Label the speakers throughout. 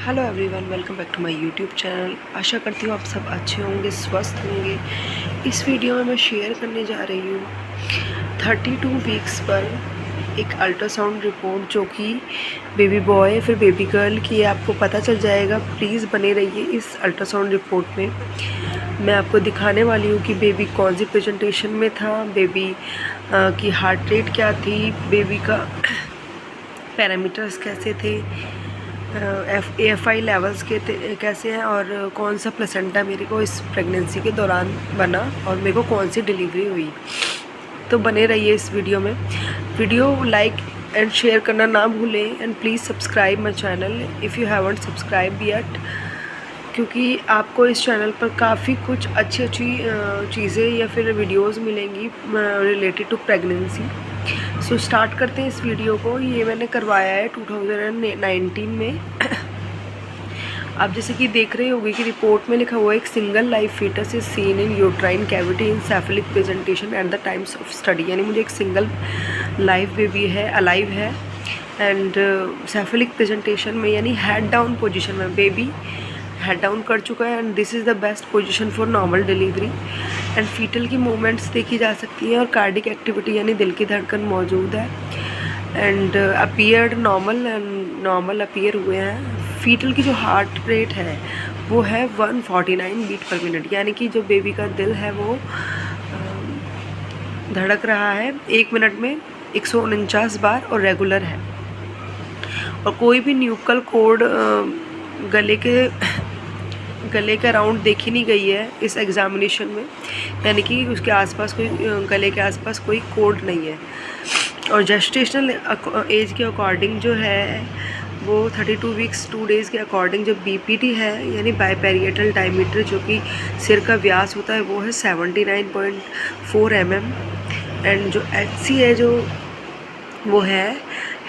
Speaker 1: Hello everyone, welcome back to my YouTube channel. आशा करती हूँ आप सब अच्छे होंगे, स्वस्थ होंगे। इस वीडियो में मैं शेयर करने जा रही हूँ 32 वीक्स पर एक अल्ट्रासाउंड रिपोर्ट, जो कि बेबी बॉय फिर बेबी गर्ल की आपको पता चल जाएगा। प्लीज़ बने रहिए इस अल्ट्रासाउंड रिपोर्ट में। मैं आपको दिखाने वाली हूँ कि बेबी कौन सी प्रेजेंटेशन में था, बेबी की हार्ट रेट क्या थी, बेबी का पैरामीटर्स कैसे थे, AFI लेवल्स के कैसे हैं, और कौन सा प्लेसेंटा मेरे को इस प्रेगनेंसी के दौरान बना और मेरे को कौन सी डिलीवरी हुई। तो बने रहिए इस वीडियो में। वीडियो लाइक एंड शेयर करना ना भूलें, and please subscribe my channel if you haven't subscribe yet, क्योंकि आपको इस चैनल पर काफ़ी कुछ अच्छी चीज़ें या फिर वीडियोस मिलेंगी related to pregnancy. So start करते हैं इस वीडियो को। ये मैंने करवाया है 2019 में। आप जैसे कि देख रहे होंगे कि रिपोर्ट में लिखा हुआ है, एक single live foetus is seen in uterine cavity in cephalic presentation at the times of study. यानी मुझे एक सिंगल लाइव बेबी है, अलाइव है, एंड सेफलिक प्रेजेंटेशन में यानी हेड डाउन पोजिशन में बेबी हेड डाउन कर चुका है, and this is the best position for normal delivery. And foetal की मूवमेंट्स देखी जा सकती हैं, और कार्डिक एक्टिविटी यानी दिल की धड़कन मौजूद है, and appeared normal, and normal appear हुए हैं। फीटल की जो हार्ट रेट है वो है 149 बीट पर मिनट, यानी कि जो बेबी का दिल है वो धड़क रहा है 1 मिनट में 149 बार, और रेगुलर है। और कोई भी न्यूकल कोड गले के अराउंड देखी नहीं गई है इस एग्जामिनेशन में, यानी कि उसके आसपास कोई गले के आसपास कोई कोड नहीं है। और जेस्टेशनल एज के अकॉर्डिंग जो है वो 32 वीक्स 2 डेज़ के अकॉर्डिंग जो BPD है यानी बाईपेरिएटल डायमीटर, जो कि सिर का व्यास होता है, वो है 79.4 mm। एंड जो HC है जो वो है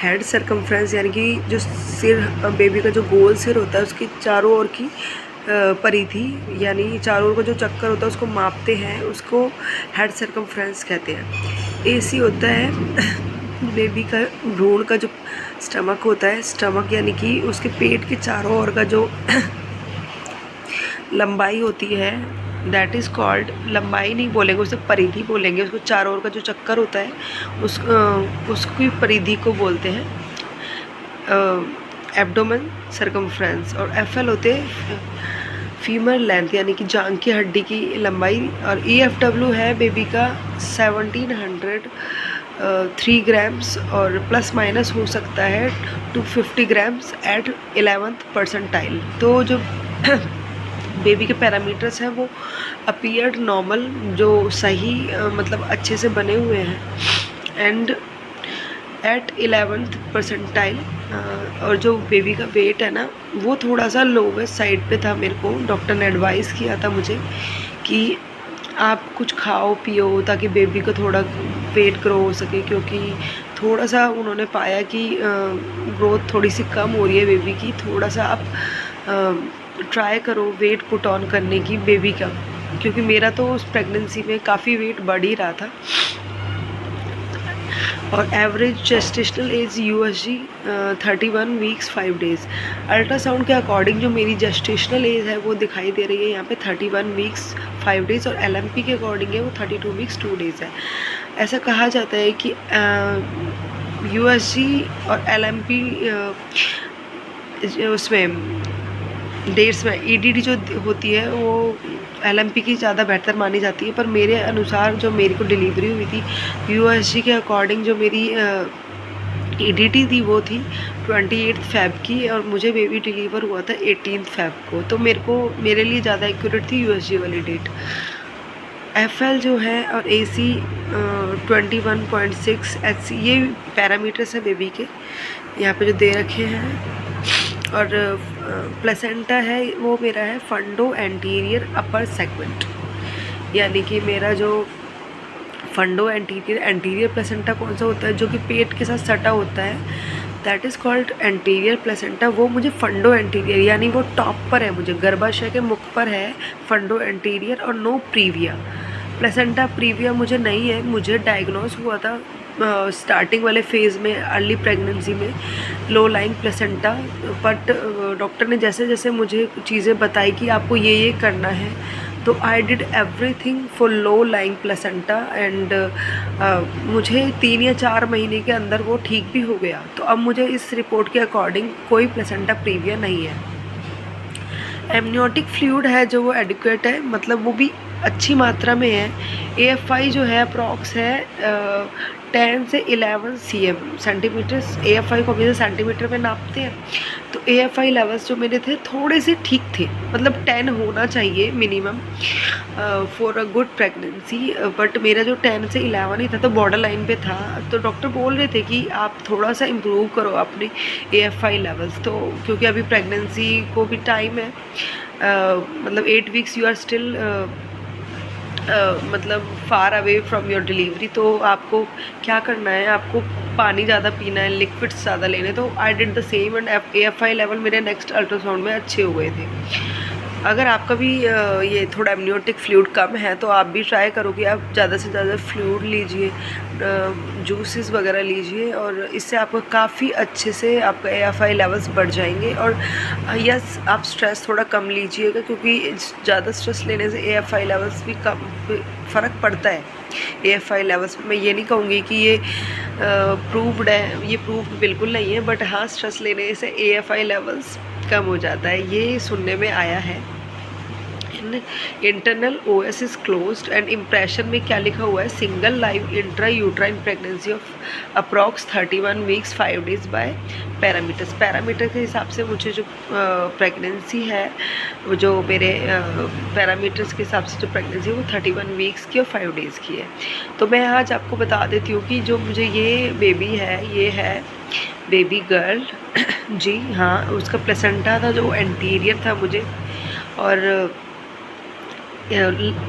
Speaker 1: हेड सरकमफ्रेंस, यानी कि जो सिर बेबी का जो गोल सिर होता है उसकी चारों ओर की परिधि, यानी चारों ओर का जो चक्कर होता है उसको मापते हैं, उसको हेड सरकमफ्रेंस कहते हैं। AC होता है बेबी का भ्रूण का जो स्टमक होता है, स्टमक यानी कि उसके पेट के चारों ओर का जो लंबाई होती है, दैट इज़ कॉल्ड, लंबाई नहीं बोलेंगे उसे, परिधि बोलेंगे उसको। चारों ओर का जो चक्कर होता है उसकी परिधि को बोलते हैं एब्डोमेन सरकमफ्रेंस। और FL होते हैं फीमर लेंथ, यानी कि जांघ की हड्डी की लंबाई। और EFW है बेबी का 1703 ग्राम्स, और प्लस माइनस हो सकता है 250 ग्राम्स एट 11th परसेंटाइल। तो जो बेबी के पैरामीटर्स हैं वो अपीयर्ड नॉर्मल, जो सही मतलब अच्छे से बने हुए हैं, एंड एट 11th परसेंटाइल। और जो बेबी का वेट है ना वो थोड़ा सा लोवेस्ट साइड पे था। मेरे को डॉक्टर ने एडवाइस किया था मुझे कि आप कुछ खाओ पियो ताकि बेबी को थोड़ा वेट ग्रो हो सके, क्योंकि थोड़ा सा उन्होंने पाया कि ग्रोथ थोड़ी सी कम हो रही है बेबी की। थोड़ा सा आप ट्राई करो वेट पुट ऑन करने की बेबी का, क्योंकि मेरा तो उस प्रेगनेंसी में काफ़ी वेट बढ़ ही रहा था। और average gestational age USG 31 weeks 5 days. Ultrasound के अकॉर्डिंग जो मेरी जेस्टेशनल एज है वो दिखाई दे रही है यहाँ पे 31 वीक्स 5 डेज़, और LMP के अकॉर्डिंग है वो 32 वीक्स 2 डेज़ है। ऐसा कहा जाता है कि USG और LMP उसमें डेट्स में EDD जो होती है वो LMP की ज़्यादा बेहतर मानी जाती है, पर मेरे अनुसार जो मेरी को डिलीवरी हुई थी USG के अकॉर्डिंग जो मेरी EDD थी वो थी 28 Feb की, और मुझे बेबी डिलीवर हुआ था 18 Feb को। तो मेरे लिए ज़्यादा एक्यूरेट थी USG वाली डेट। FL जो है और AC 21.6 HC, ये पैरामीटर्स है बेबी के यहाँ पे जो दे रखे हैं। और प्लेसेंटा है वो मेरा है फंडो एंटीरियर अपर सेगमेंट, यानी कि मेरा जो फंडो एंटीरियर प्लेसेंटा कौन सा होता है जो कि पेट के साथ सटा होता है, that is called anterior placenta. वो मुझे फंडो एंटीरियर यानी वो टॉप पर है, मुझे गर्भाशय के मुख पर है फंडो एंटीरियर, और नो प्रीविया। प्लेसेंटा प्रीविया मुझे नहीं है। मुझे डायग्नोस हुआ था स्टार्टिंग वाले फेज़ में अर्ली प्रेगनेंसी में low lying placenta, but doctor ने जैसे जैसे मुझे चीज़ें बताई कि आपको ये करना है, तो I did everything for low lying placenta and मुझे 3 या 4 महीने के अंदर वो ठीक भी हो गया। तो अब मुझे इस रिपोर्ट के अकॉर्डिंग कोई प्लेसेंटा प्रीविया नहीं है। एमनियोटिक फ्लूइड है जो वो एडिक्वेट है, मतलब वो भी अच्छी मात्रा में है। AFI जो है अप्रॉक्स है 10 से 11 cm सेंटीमीटर्स। AFI को हमेशा सेंटीमीटर में नापते हैं, तो AFI लेवल्स जो मेरे थे थोड़े से ठीक थे, मतलब 10 होना चाहिए minimum for a good pregnancy, but मेरा जो 10 से 11 ही था, तो बॉर्डर लाइन पे था। तो डॉक्टर बोल रहे थे कि आप थोड़ा सा इम्प्रूव करो अपने AFI लेवल्स, तो क्योंकि अभी प्रेगनेंसी को भी टाइम है, मतलब 8 वीक्स यू आर स्टिल मतलब far away from your delivery. तो आपको क्या करना है, आपको पानी ज़्यादा पीना है, लिक्विड्स ज़्यादा लेने। तो I did the same and AFI level मेरे नेक्स्ट अल्ट्रासाउंड में अच्छे हो गए थे। अगर आपका भी ये थोड़ा एमनियोटिक फ्लूइड कम है, तो आप भी ट्राई करो कि आप ज़्यादा से ज़्यादा फ्लूइड लीजिए, जूसेस वगैरह लीजिए, और इससे आपको काफ़ी अच्छे से आपका AFI लेवल्स बढ़ जाएंगे। और यस, आप स्ट्रेस थोड़ा कम लीजिएगा, क्योंकि ज़्यादा स्ट्रेस लेने से AFI लेवल्स भी कम फ़र्क पड़ता है। AFI लेवल्स मैं ये नहीं कहूँगी कि ये प्रूव्ड है, ये प्रूव्ड बिल्कुल नहीं है, बट हाँ, स्ट्रेस लेने से AFI लेवल्स कम हो जाता है, ये सुनने में आया है। Internal OS is closed end impression में क्या लिखा हुआ है, single live intra uterine pregnancy of approx 31 weeks 5 days by parameters. Parameter के हिसाब से मुझे जो प्रेगनेंसी है, वो जो मेरे पैरामीटर्स के हिसाब से जो प्रेगनेंसी है वो 31 वीक्स की और 5 डेज़ की है। तो मैं आज आपको बता देती हूँ कि जो मुझे ये बेबी है, ये है बेबी गर्ल जी हाँ। उसका प्लेसेंटा था जो एंटीरियर था मुझे, और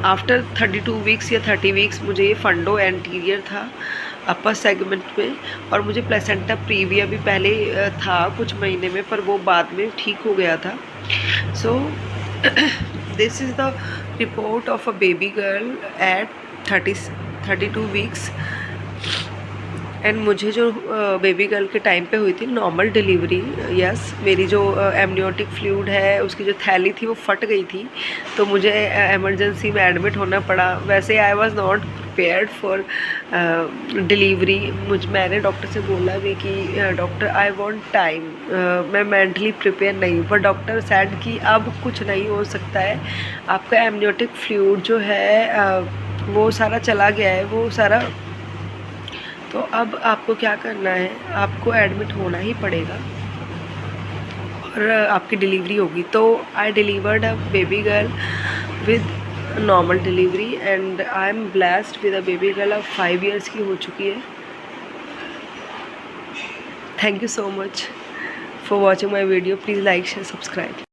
Speaker 1: आफ्टर 32 वीक्स या 30 वीक्स मुझे ये फंडो एंटीरियर था अपर सेगमेंट में, और मुझे प्लेसेंटा प्रीविया भी पहले था कुछ महीने में, पर वो बाद में ठीक हो गया था। So this is the report of a baby girl at 32 weeks. And मुझे जो बेबी गर्ल के टाइम पे हुई थी नॉर्मल डिलीवरी। यस, मेरी जो एमनियोटिक फ्लूइड है उसकी जो थैली थी वो फट गई थी, तो मुझे इमरजेंसी में एडमिट होना पड़ा। वैसे I was not prepared for delivery. मैंने डॉक्टर से बोला भी कि डॉक्टर आई वांट टाइम, मैं मेंटली प्रिपेयर नहीं हूँ, पर डॉक्टर सेड कि अब कुछ नहीं हो सकता है, आपका एमनियोटिक फ्लूइड जो है वो सारा चला गया है, वो सारा। तो अब आपको क्या करना है, आपको एडमिट होना ही पड़ेगा और आपकी डिलीवरी होगी। तो आई delivered a baby girl with normal delivery and I am blessed with a baby girl. अब 5 इयर्स की हो चुकी है। Thank you so much for watching my video. Please like share subscribe.